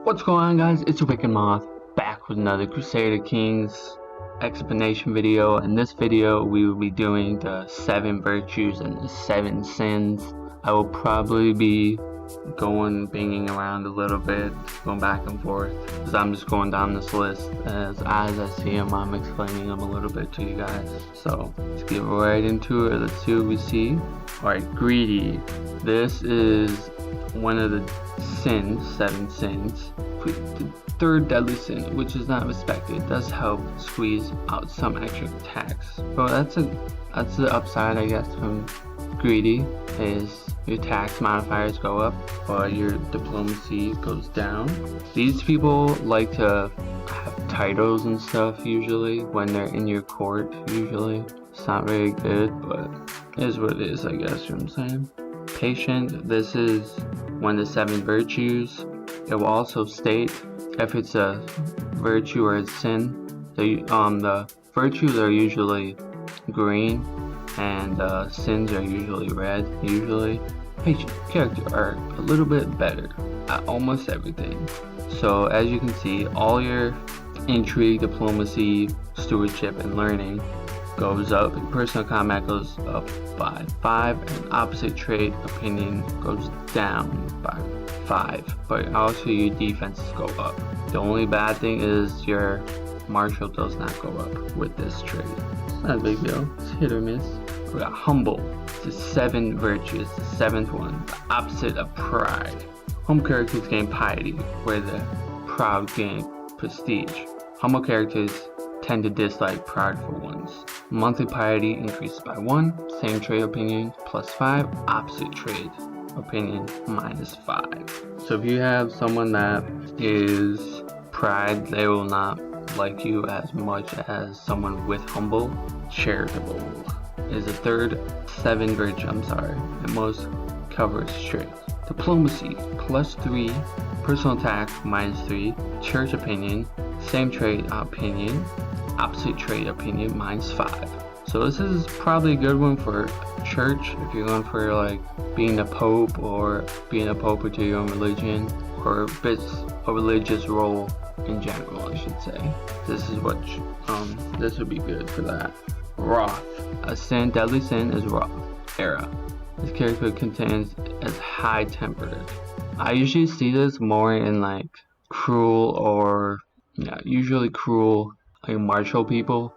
What's going on, guys? It's Awaken Moth, back with another Crusader Kings explanation video. In this video we will be doing the 7 virtues and the 7 sins. I will probably be banging around a little bit, going back and forth, because I'm just going down this list as I see them. I'm explaining them a little bit to you guys. So let's get right into it. Let's see what we see. Alright, greedy. This is one of the sins, 7 sins. The third deadly sin, which is not respected, does help squeeze out some extra attacks. So that's the upside, I guess, from greedy, is your tax modifiers go up, but your diplomacy goes down. These people like to have titles and stuff usually when they're in your court. Usually, it's not very good, but it is what it is, I guess. You know what I'm saying? Patient. This is one of the 7 virtues. It will also state if it's a virtue or a sin. The virtues are usually green and sins are usually red. Usually, patient characters are a little bit better at almost everything. So as you can see, all your intrigue, diplomacy, stewardship, and learning goes up. Personal combat goes up by 5, and opposite trait opinion goes down by 5, but also your defenses go up. The only bad thing is your martial does not go up with this trait. It's not a big deal. It's hit or miss. We got humble. It's the 7 virtues, the 7th one, the opposite of pride. Humble characters gain piety, where the proud gain prestige. Humble characters tend to dislike prideful ones. Monthly piety increases by 1, same trait opinion plus 5, opposite trait opinion minus 5. So if you have someone that is pride, they will not like you as much as someone with humble. Charitable is the third 7 virtue, and most covers traits. Diplomacy plus 3, personal attack minus 3, church opinion, same trait opinion, opposite trait opinion minus 5. So this is probably a good one for church if you're going for like being a pope or being a pope to your own religion, or a religious role in general, I should say. This is what this would be good for that. Wrath. A sin, deadly sin is wrath. Era. This character contains as high tempered. I usually see this more in like cruel or usually cruel like martial people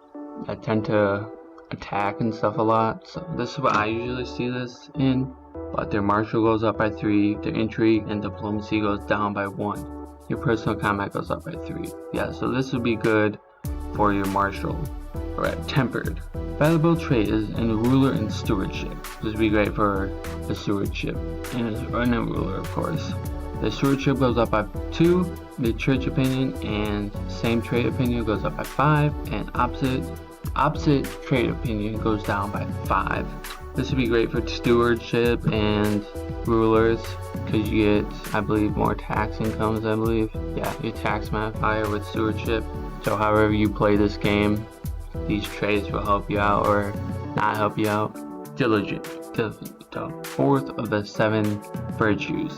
that tend to attack and stuff a lot. So this is what I usually see this in. But their martial goes up by 3, their intrigue and diplomacy goes down by 1. Your personal combat goes up by 3. Yeah, so this would be good for your martial. Alright, tempered. Valuable trait is in ruler and stewardship. This would be great for the stewardship and a ruler, of course. The stewardship goes up by 2, the church opinion and same trait opinion goes up by 5, and opposite trait opinion goes down by 5. This would be great for stewardship and rulers because you get, I believe, more tax incomes. I believe, yeah, your tax modifier with stewardship. So however you play this game, these traits will help you out or not help you out. Diligent, the 4th of the 7 virtues.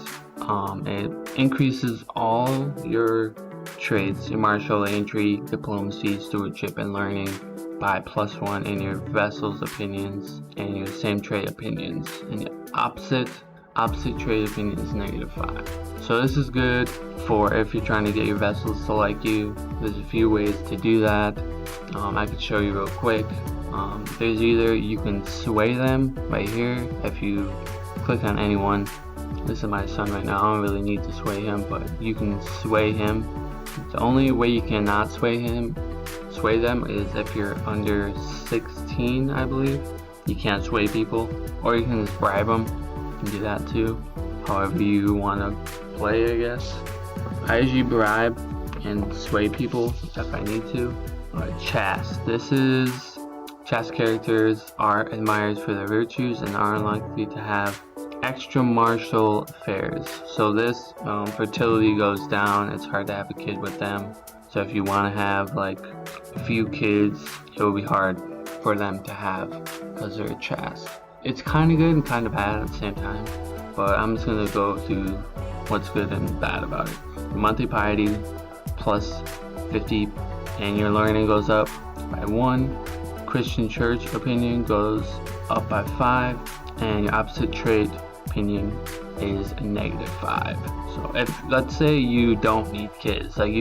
It increases all your traits, your martial, intrigue, diplomacy, stewardship, and learning by +1 in your vessel's opinions and your same trait opinions. And your opposite trait opinion is -5. So this is good for if you're trying to get your vessels to like you. There's a few ways to do that. I could show you real quick. There's either you can sway them right here. If you click on anyone, this is my son right now, I don't really need to sway him, but you can sway him. The only way you cannot sway them is if you're under 16, I believe. You can't sway people, or you can just bribe them. You can do that too, however you want to play, I guess. I usually bribe and sway people if I need to. Alright, Chast. Chast characters are admired for their virtues and are unlikely to have extra martial affairs. So this fertility goes down. It's hard to have a kid with them. So if you want to have like a few kids, it will be hard for them to have because they're a chast. It's kind of good and kind of bad at the same time, but I'm just going to go through what's good and bad about it. monthly piety plus 50, and your learning goes up by 1. Christian church opinion goes up by 5, and your opposite trait opinion is a -5. So if, let's say you don't need kids, like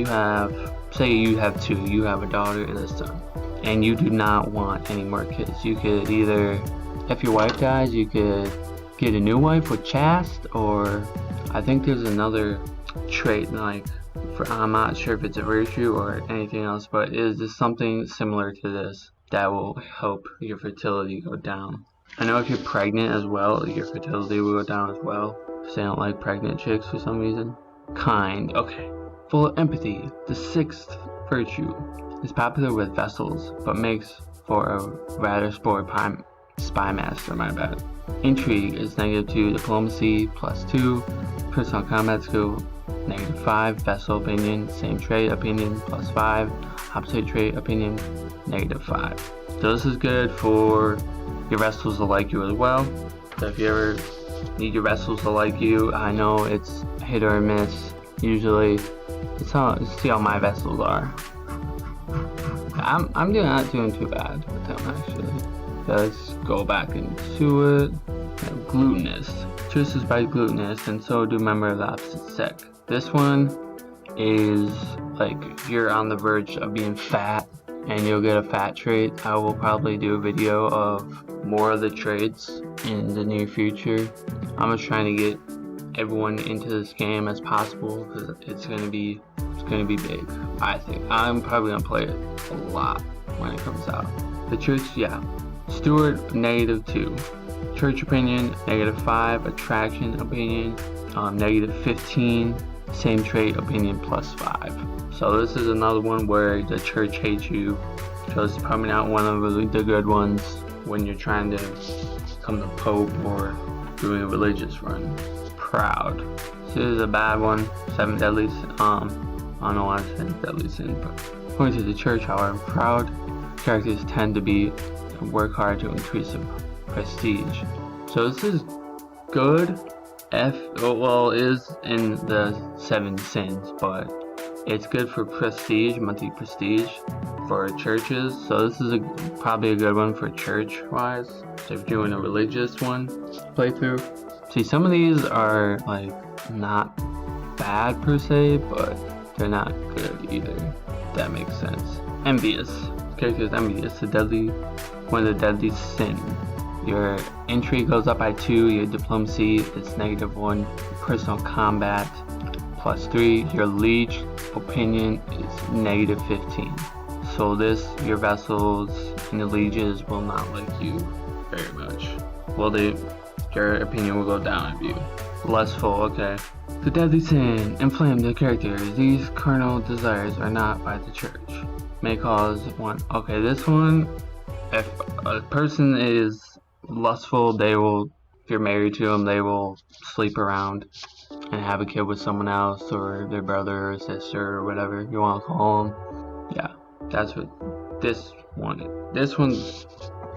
say you have 2, you have a daughter and a son, and you do not want any more kids, you could either, if your wife dies, you could get a new wife with chaste, or I think there's another trait, like I'm not sure if it's a virtue or anything else, but is this something similar to this that will help your fertility go down. I know if you're pregnant as well, your fertility will go down as well, because they don't like pregnant chicks for some reason. Kind, okay. Full of empathy, the 6th virtue, is popular with vessels, but makes for a rather spoiled spy master, my bad. Intrigue is -2, diplomacy +2, personal combat skill -5, vessel opinion, same trait opinion +5, opposite trait opinion -5. So this is good for your vessels to like you as well. So if you ever need your vessels to like you, I know it's hit or miss. Usually, see how my vessels are. I'm not doing too bad with them actually. Let's go back into it. Glutinous. Chooses by glutinous, and so do members of the opposite sex. This one is like you're on the verge of being fat and you'll get a fat trait. I will probably do a video of more of the traits in the near future. I'm just trying to get everyone into this game as possible because it's gonna be big. I think I'm probably gonna play it a lot when it comes out. The church, yeah. Steward -2. Church opinion -5. Attraction opinion -15. Same trait opinion +5. So this is another one where the church hates you. So it's probably not one of the good ones when you're trying to become the Pope or doing a religious run. Proud. This is a bad one. 7 deadly sin. I don't know why I said deadly sin, but according to the church, however, proud characters tend to be work hard to increase their prestige. So this is good. Well, it is in the 7 sins, but it's good for prestige, monthly prestige for churches. So this is probably a good one for church wise. So if you're doing a religious one playthrough. See, some of these are like not bad per se, but they're not good either. If that makes sense. Envious. Character is envious. One of the deadly sin. Your intrigue goes up by 2, your diplomacy is -1, personal combat +3, your liege opinion is -15. So your vessels and the lieges will not like you very much. Well, your opinion will go down if you. Lustful, okay. The deadly sin inflame the characters. These carnal desires are not by the church. May cause one. Okay, this one, if a person is lustful, if you're married to them, they will sleep around and have a kid with someone else, or their brother or sister or whatever you want to call them. Yeah, that's what this one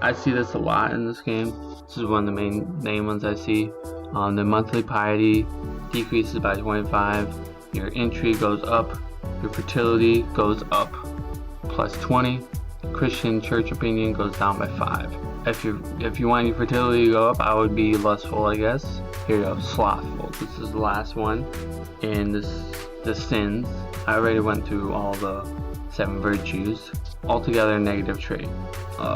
I see this a lot in this game. This is one of the main ones I see. The monthly piety decreases by 25, your intrigue goes up, your fertility goes up +20, Christian church opinion goes down by 5. If you want your fertility to go up, I would be lustful, I guess. Here you go, slothful. This is the last one. And the sins. I already went through all the 7 virtues. Altogether negative trait.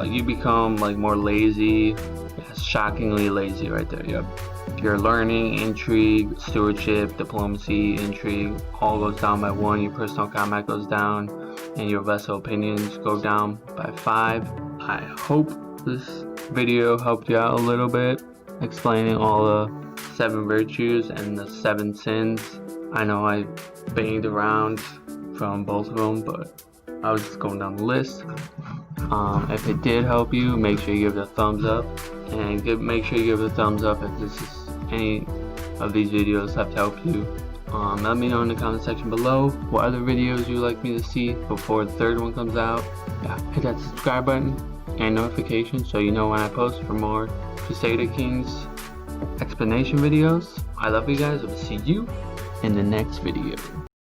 You become like more lazy. Yeah, shockingly lazy right there. Yep. Your learning, intrigue, stewardship, diplomacy, intrigue all goes down by 1. Your personal combat goes down, and your vessel opinions go down by 5. I hope this video helped you out a little bit, explaining all the 7 virtues and the 7 sins. I know I banged around from both of them, but I was just going down the list. If it did help you, make sure you give it a thumbs up, and make sure you give it a thumbs up if any of these videos have helped you. Let me know in the comment section below what other videos you'd like me to see before the 3rd one comes out. Yeah, hit that subscribe button and notification so you know when I post for more Crusader Kings explanation videos. I love you guys. I will see you in the next video.